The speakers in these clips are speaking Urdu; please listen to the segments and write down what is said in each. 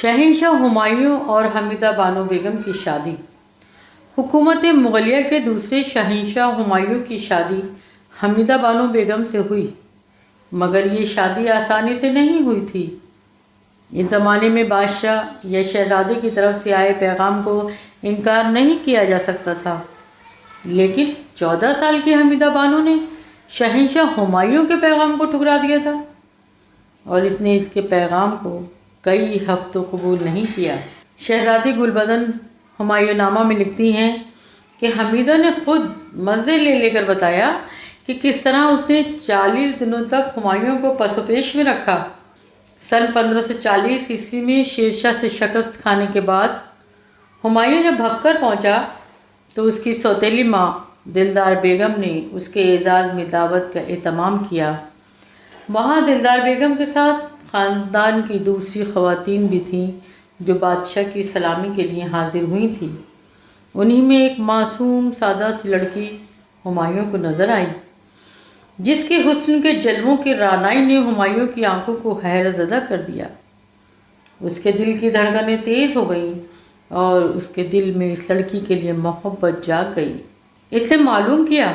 شہنشاہ ہمایوں اور حمیدہ بانو بیگم کی شادی۔ حکومت مغلیہ کے دوسرے شہنشاہ ہمایوں کی شادی حمیدہ بانو بیگم سے ہوئی، مگر یہ شادی آسانی سے نہیں ہوئی تھی۔ اس زمانے میں بادشاہ یا شہزادے کی طرف سے آئے پیغام کو انکار نہیں کیا جا سکتا تھا، لیکن 14 سال کی حمیدہ بانو نے شہنشاہ ہمایوں کے پیغام کو ٹھکرا دیا تھا، اور اس نے اس کے پیغام کو کئی ہفتوں قبول نہیں کیا۔ شہزادی گلبدن ہمایوں نامہ میں لکھتی ہیں کہ حمیدہ نے خود مزے لے لے کر بتایا کہ کس طرح اس نے 40 دنوں تک ہمایوں کو پس و پیش میں رکھا۔ سن 1540 عیسوی میں شیر شاہ سے شکست کھانے کے بعد ہمایوں جب بھگ کر پہنچا تو اس کی سوتیلی ماں دلدار بیگم نے اس کے اعزاز میں دعوت کا اہتمام کیا۔ وہاں دلدار بیگم کے ساتھ خاندان کی دوسری خواتین بھی تھیں جو بادشاہ کی سلامی کے لیے حاضر ہوئی تھیں۔ انہی میں ایک معصوم سادہ سی لڑکی ہمایوں کو نظر آئی، جس کے حسن کے جلووں کی رعنائی نے ہمایوں کی آنکھوں کو حیرت زدہ کر دیا۔ اس کے دل کی دھڑکنیں تیز ہو گئیں اور اس کے دل میں اس لڑکی کے لیے محبت جاگ گئی۔ اس نے معلوم کیا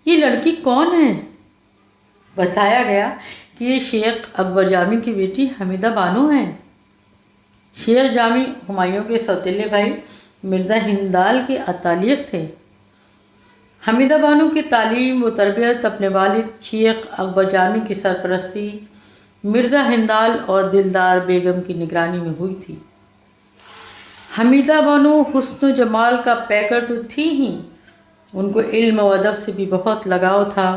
یہ لڑکی کون ہے۔ بتایا گیا کہ یہ شیخ اکبر جامی کی بیٹی حمیدہ بانو ہیں۔ شیخ جامی ہمایوں کے سوتیلے بھائی مرزا ہندال کے اتالیق تھے۔ حمیدہ بانو کی تعلیم و تربیت اپنے والد شیخ اکبر جامی کی سرپرستی مرزا ہندال اور دلدار بیگم کی نگرانی میں ہوئی تھی۔ حمیدہ بانو حسن و جمال کا پیکر تو تھی ہی، ان کو علم و ادب سے بھی بہت لگاؤ تھا۔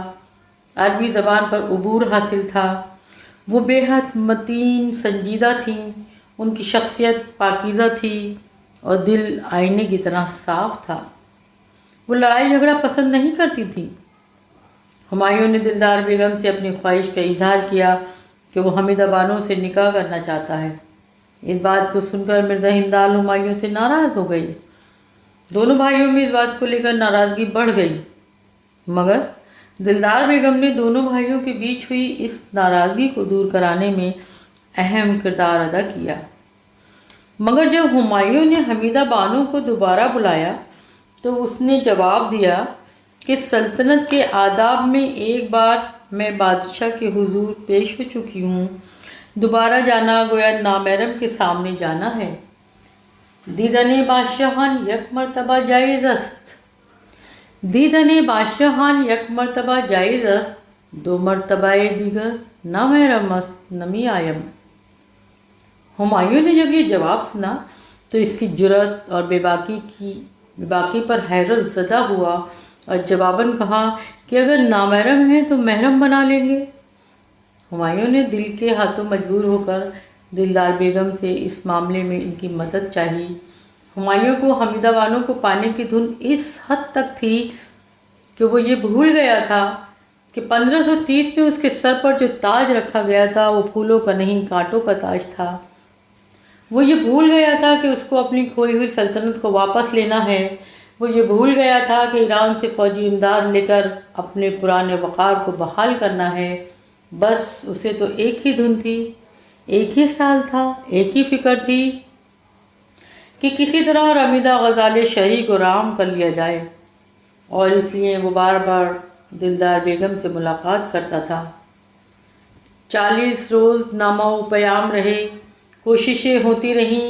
عربی زبان پر عبور حاصل تھا۔ وہ بے حد متین سنجیدہ تھیں، ان کی شخصیت پاکیزہ تھی اور دل آئینے کی طرح صاف تھا۔ وہ لڑائی جھگڑا پسند نہیں کرتی تھیں۔ ہمایوں نے دلدار بیگم سے اپنی خواہش کا اظہار کیا کہ وہ حمیدہ بانو سے نکاح کرنا چاہتا ہے۔ اس بات کو سن کر مرزا ہندال ہمایوں سے ناراض ہو گئی۔ دونوں بھائیوں میں اس بات کو لے کر ناراضگی بڑھ گئی، مگر دلدار بیگم نے دونوں بھائیوں کے بیچ ہوئی اس ناراضگی کو دور کرانے میں اہم کردار ادا کیا۔ مگر جب ہمایوں نے حمیدہ بانو کو دوبارہ بلایا تو اس نے جواب دیا کہ سلطنت کے آداب میں ایک بار میں بادشاہ کے حضور پیش ہو چکی ہوں، دوبارہ جانا گویا نامحرم کے سامنے جانا ہے۔ دیدن بادشاہان یک مرتبہ جائز است، دیدن بادشاہان یک مرتبہ جائز است، دو مرتبہ دیگر نامحرم است نمی آیم۔ ہمایوں نے جب یہ جواب سنا تو اس کی جرأت اور بے باکی پر حیرت زدہ ہوا اور جواباً کہا کہ اگر نامحرم ہیں تو محرم بنا لیں گے۔ ہمایوں نے دل کے ہاتھوں مجبور ہو کر دلدار بیگم سے اس معاملے میں ان کی مدد چاہی۔ ہمایوں کو حمیدہ بانو کو پانے کی دھن اس حد تک تھی کہ وہ یہ بھول گیا تھا کہ 1530 میں اس کے سر پر جو تاج رکھا گیا تھا وہ پھولوں کا نہیں کانٹوں کا تاج تھا۔ وہ یہ بھول گیا تھا کہ اس کو اپنی کھوئی ہوئی سلطنت کو واپس لینا ہے۔ وہ یہ بھول گیا تھا کہ ایران سے فوجی امداد لے کر اپنے پرانے وقار کو بحال کرنا ہے۔ بس اسے تو ایک ہی دھن تھی، ایک ہی خیال تھا، ایک ہی فکر تھی کہ کسی طرح رمیدہ غزال شہری کو رام کر لیا جائے، اور اس لیے وہ بار بار دلدار بیگم سے ملاقات کرتا تھا۔ 40 روز نامہ و پیام رہے، کوششیں ہوتی رہیں۔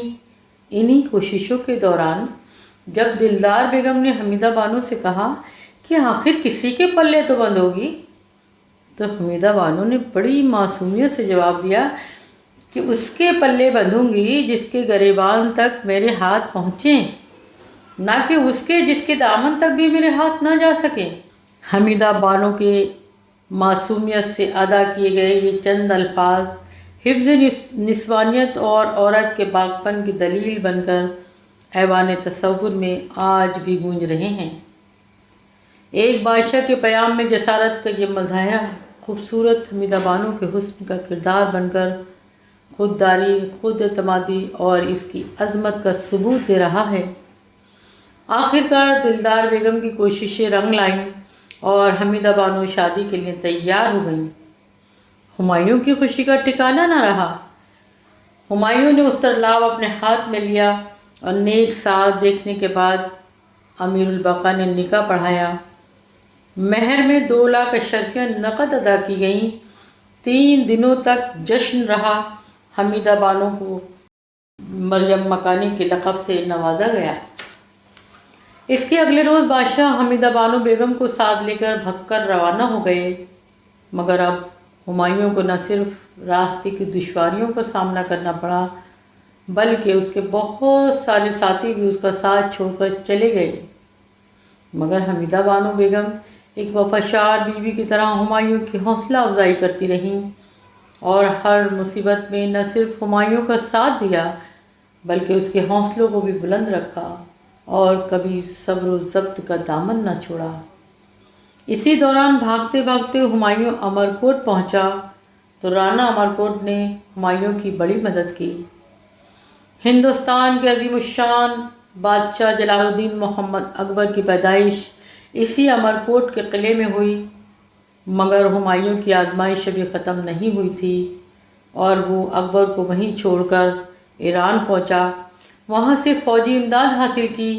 انہی کوششوں کے دوران جب دلدار بیگم نے حمیدہ بانو سے کہا کہ آخر کسی کے پلے تو بند ہوگی، تو حمیدہ بانو نے بڑی معصومیت سے جواب دیا کہ اس کے پلے بندھوں گی جس کے گریبان تک میرے ہاتھ پہنچیں، نہ کہ اس کے جس کے دامن تک بھی میرے ہاتھ نہ جا سکیں۔ حمیدہ بانو کے معصومیت سے ادا کیے گئے یہ چند الفاظ حفظ نسوانیت اور عورت کے پاکپن کی دلیل بن کر ایوان تصور میں آج بھی گونج رہے ہیں۔ ایک بادشاہ کے پیام میں جسارت کا یہ مظاہرہ خوبصورت حمیدہ بانو کے حسن کا کردار بن کر خودداری، خود اعتمادی اور اس کی عظمت کا ثبوت دے رہا ہے۔ آخرکار دلدار بیگم کی کوششیں رنگ لائیں اور حمیدہ بانو شادی کے لیے تیار ہو گئیں۔ ہمایوں کی خوشی کا ٹھکانہ نہ رہا۔ ہمایوں نے استرلاب اپنے ہاتھ میں لیا اور نیک ساتھ دیکھنے کے بعد امیر البقا نے نکاح پڑھایا۔ مہر میں 2 لاکھ اشرفیہ نقد ادا کی گئیں۔ 3 دنوں تک جشن رہا۔ حمیدہ بانو کو مریم مکانی کے لقب سے نوازا گیا۔ اس کے اگلے روز بادشاہ حمیدہ بانو بیگم کو ساتھ لے کر بھگ کر روانہ ہو گئے، مگر اب ہمایوں کو نہ صرف راستے کی دشواریوں کا سامنا کرنا پڑا بلکہ اس کے بہت سارے ساتھی بھی اس کا ساتھ چھوڑ کر چلے گئے۔ مگر حمیدہ بانو بیگم ایک وفادار بیوی کی طرح ہمایوں کی حوصلہ افزائی کرتی رہیں اور ہر مصیبت میں نہ صرف ہمایوں کا ساتھ دیا بلکہ اس کے حوصلوں کو بھی بلند رکھا اور کبھی صبر و ضبط کا دامن نہ چھوڑا۔ اسی دوران بھاگتے بھاگتے ہمایوں امرکوٹ پہنچا تو رانا امرکوٹ نے ہمایوں کی بڑی مدد کی۔ ہندوستان کے عظیم الشان بادشاہ جلال الدین محمد اکبر کی پیدائش اسی امرکوٹ کے قلعے میں ہوئی، مگر ہمایوں کی آزمائش ابھی ختم نہیں ہوئی تھی اور وہ اکبر کو وہیں چھوڑ کر ایران پہنچا۔ وہاں سے فوجی امداد حاصل کی،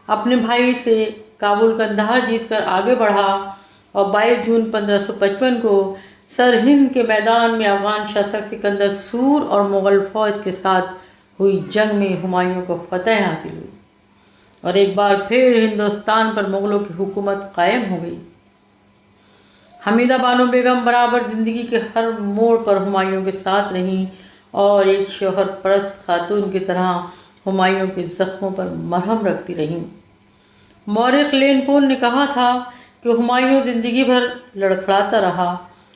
اپنے بھائی سے کابل قندھار جیت کر آگے بڑھا اور 22 جون 1555 کو سرہند کے میدان میں افغان شاسک سکندر سور اور مغل فوج کے ساتھ ہوئی جنگ میں ہمایوں کو فتح حاصل ہوئی اور ایک بار پھر ہندوستان پر مغلوں کی حکومت قائم ہو گئی۔ حمیدہ بانو بیگم برابر زندگی کے ہر موڑ پر ہمایوں کے ساتھ رہیں اور ایک شوہر پرست خاتون کی طرح ہمایوں کے زخموں پر مرہم رکھتی رہیں۔ مورخ لین پول نے کہا تھا کہ ہمایوں زندگی بھر لڑکھڑاتا رہا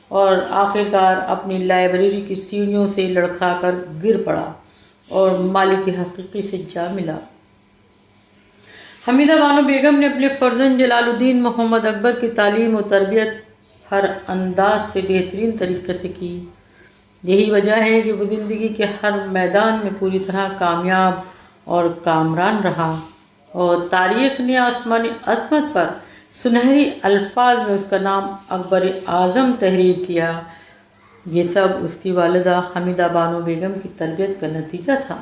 اور آخرکار اپنی لائبریری کی سیڑھیوں سے لڑکھڑا کر گر پڑا اور مالک حقیقی سے جا ملا۔ حمیدہ بانو بیگم نے اپنے فرزند جلال الدین محمد اکبر کی تعلیم و تربیت ہر انداز سے بہترین طریقے سے کی۔ یہی وجہ ہے کہ وہ زندگی کے ہر میدان میں پوری طرح کامیاب اور کامران رہا اور تاریخ نے آسمانی عظمت پر سنہری الفاظ میں اس کا نام اکبر اعظم تحریر کیا۔ یہ سب اس کی والدہ حمیدہ بانو بیگم کی تربیت کا نتیجہ تھا۔